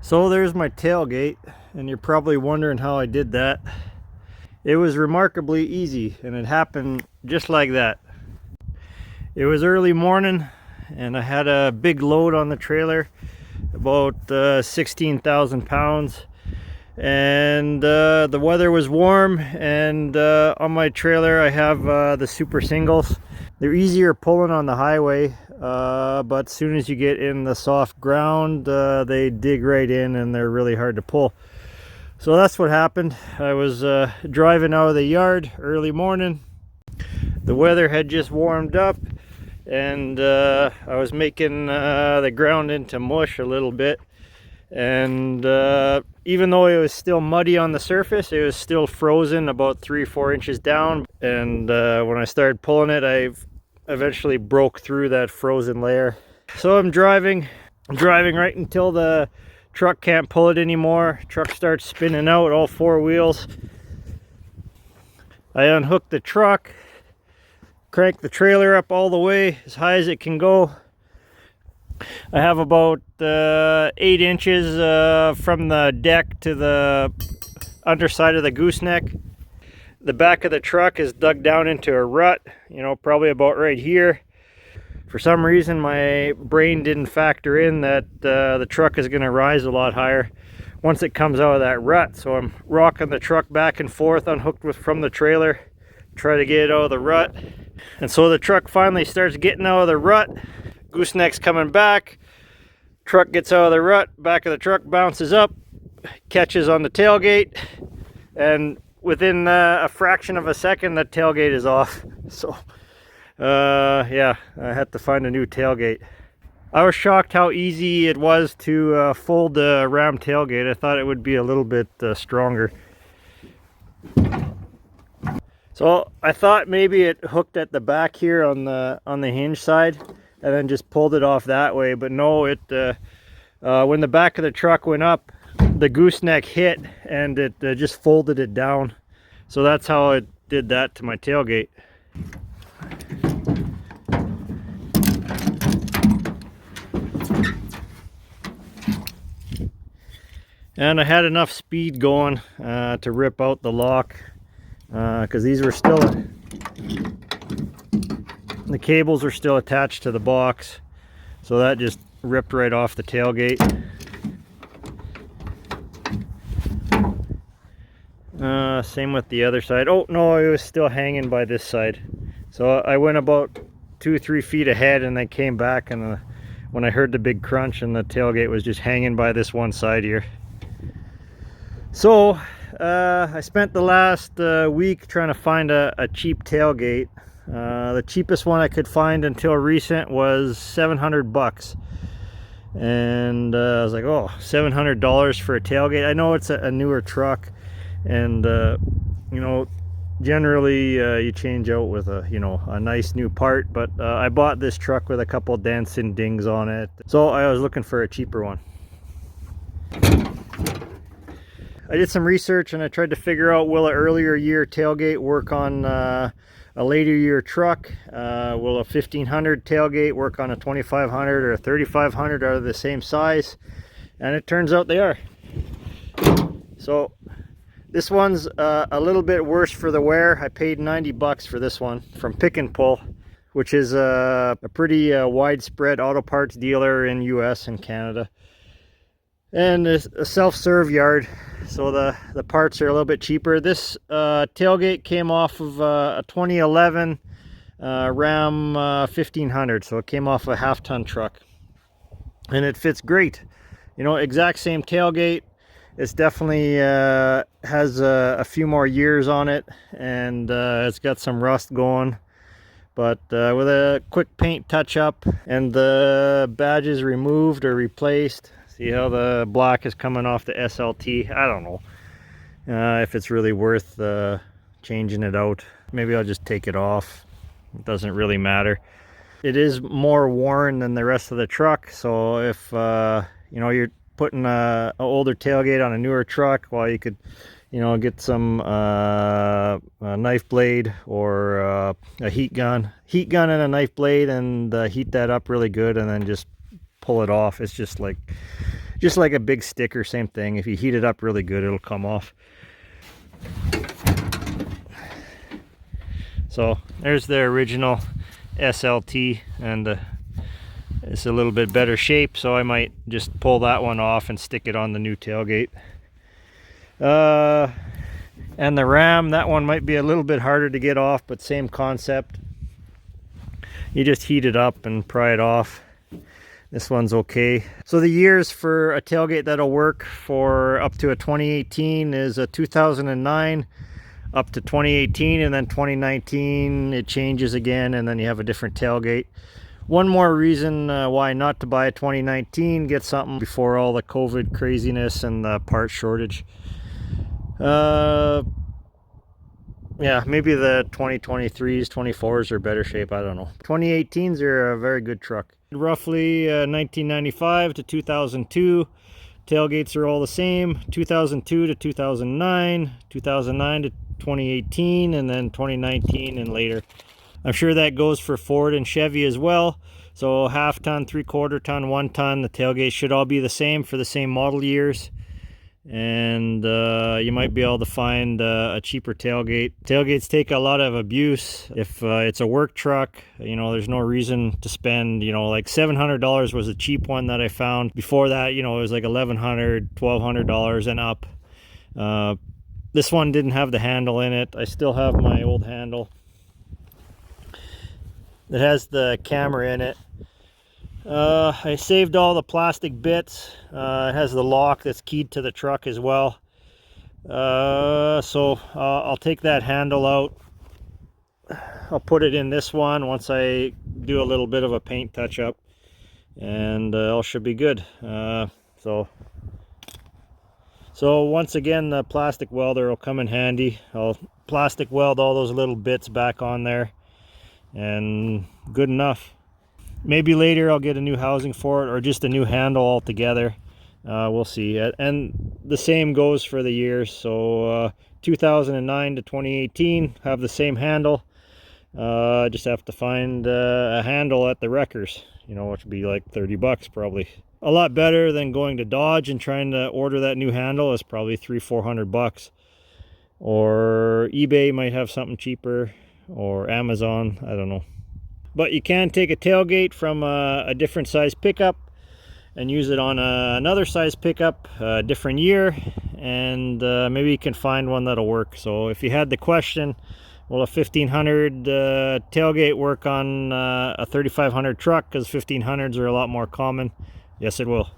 So there's my tailgate, and you're probably wondering how I did that. It was remarkably easy, and it happened just like that. It was early morning, and I had a big load on the trailer, about 16,000 pounds. And the weather was warm, and on my trailer I have the super singles. They're easier pulling on the highway, but as soon as you get in the soft ground, they dig right in and they're really hard to pull. So that's what happened. I was driving out of the yard early morning. The weather had just warmed up, and I was making the ground into mush a little bit. And even though it was still muddy on the surface, it was still frozen about 3-4 inches down. And when I started pulling it, I eventually broke through that frozen layer. So I'm driving right until the truck can't pull it anymore. Truck starts spinning out, all four wheels. I unhook the truck, crank the trailer up all the way as high as it can go. I have about 8 inches from the deck to the underside of the gooseneck. The back of the truck is dug down into a rut, probably about right here. For some reason, my brain didn't factor in that the truck is going to rise a lot higher once it comes out of that rut. So I'm rocking the truck back and forth, unhooked from the trailer, try to get it out of the rut. And so the truck finally starts getting out of the rut. Gooseneck's coming back, truck gets out of the rut, back of the truck bounces up, catches on the tailgate, and within a fraction of a second the tailgate is off. So yeah, I had to find a new tailgate. I was shocked how easy it was to fold the ram tailgate. I thought it would be a little bit stronger. So I thought maybe it hooked at the back here on the hinge side, and then just pulled it off that way. But no, it when the back of the truck went up, the gooseneck hit and it just folded it down. So that's how it did that to my tailgate. And I had enough speed going to rip out the lock, because these were still, the cables were still attached to the box, so that just ripped right off the tailgate. Same with the other side. Oh no, it was still hanging by this side. So I went about 2-3 feet ahead and then came back, and when I heard the big crunch, and the tailgate was just hanging by this one side here. So I spent the last week trying to find a cheap tailgate. The cheapest one I could find until recent was $700, and I was like, oh, $700 for a tailgate. I know it's a newer truck, and generally you change out with a nice new part, but I bought this truck with a couple dents and dings on it, so I was looking for a cheaper one. I did some research and I tried to figure out, will an earlier year tailgate work on a later year truck? Will a 1500 tailgate work on a 2500 or a 3500? Are they the same size? And it turns out they are. So this one's a little bit worse for the wear. I paid $90 for this one from Pick and Pull, which is a pretty widespread auto parts dealer in US and Canada. And it's a self-serve yard, so the parts are a little bit cheaper. This tailgate came off of a 2011 Ram 1500, so it came off a half-ton truck, and it fits great. Exact same tailgate. It's definitely has a few more years on it, and it's got some rust going, but with a quick paint touch-up and the badges removed or replaced. See how the black is coming off the SLT? I don't know if it's really worth changing it out. Maybe I'll just take it off. It doesn't really matter. It is more worn than the rest of the truck, so if you're putting an older tailgate on a newer truck, well, you could get some a knife blade or a heat gun and a knife blade, and heat that up really good, and then just pull it off. It's just like, Just like a big sticker, same thing. If you heat it up really good, it'll come off. So there's the original SLT, and it's a little bit better shape, so I might just pull that one off and stick it on the new tailgate. And the ram, that one might be a little bit harder to get off, but same concept. You just heat it up and pry it off. This one's okay. So the years for a tailgate that'll work for up to a 2018 is a 2009 up to 2018, and then 2019 it changes again, and then you have a different tailgate. One more reason why not to buy a 2019, get something before all the COVID craziness and the part shortage. Yeah, maybe the 2023s, 24s are better shape, I don't know. 2018s are a very good truck. Roughly 1995 to 2002, tailgates are all the same. 2002 to 2009, 2009 to 2018, and then 2019 and later. I'm sure that goes for Ford and Chevy as well. So half ton, 3/4 ton, 1 ton, the tailgate should all be the same for the same model years. And you might be able to find a cheaper tailgate. Tailgates take a lot of abuse. If it's a work truck, you know, there's no reason to spend, you know, like $700 was a cheap one that I found. Before that, you know, it was like $1,100, $1,200 and up. This one didn't have the handle in it. I still have my old handle. It has the camera in it. I saved all the plastic bits. It has the lock that's keyed to the truck as well. So I'll take that handle out. I'll put it in this one once I do a little bit of a paint touch up, and all should be good. So once again, the plastic welder will come in handy. I'll plastic weld all those little bits back on there, and good enough. Maybe later I'll get a new housing for it, or just a new handle altogether. We'll see. And the same goes for the years. So 2009 to 2018 have the same handle. Just have to find a handle at the wreckers, you know, which would be like 30 bucks probably. A lot better than going to Dodge and trying to order that new handle. Is probably 300-400 bucks. Or eBay might have something cheaper, or Amazon, I don't know. But you can take a tailgate from a different size pickup and use it on another size pickup, a different year, and maybe you can find one that'll work. So if you had the question, will a 1500 tailgate work on a 3500 truck, because 1500s are a lot more common? Yes, it will.